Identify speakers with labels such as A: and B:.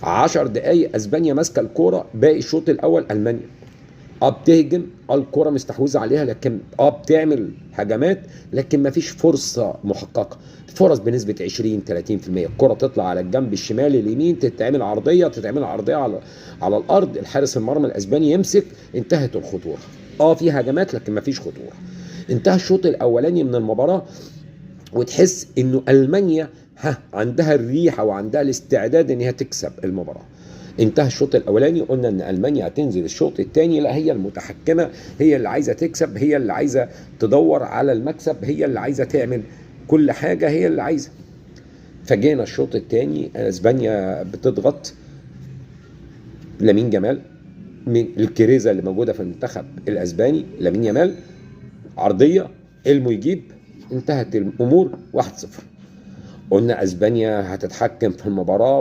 A: 10 دقايق اسبانيا ماسكه الكوره، باقي الشوط الاول المانيا بتهجم، الكرة مستحوذة عليها، لكن بتعمل هجمات، لكن مفيش فرصة محققة. فرص بنسبة 20 30%. الكرة تطلع على الجنب الشمال اليمين، تتعمل عرضية على الأرض، الحارس المرمى الأسباني يمسك، انتهت الخطورة. في هجمات لكن مفيش خطورة. انتهى الشوط الأولاني من المباراة، وتحس إنه ألمانيا عندها الريحة وعندها الاستعداد إنها تكسب المباراة. انتهى الشوط الاولاني، قلنا ان المانيا هتنزل الشوط الثاني، لا هي المتحكمه، هي اللي عايزه تكسب، هي اللي عايزه تدور على المكسب، هي اللي عايزه تعمل كل حاجه، هي اللي عايزه. فجينا الشوط الثاني، اسبانيا بتضغط، لامين جمال من الكريزه اللي موجوده في المنتخب الاسباني، لامين يامال عرضيه، المو يجيب، انتهت الامور 1-0. قلنا اسبانيا هتتحكم في المباراه.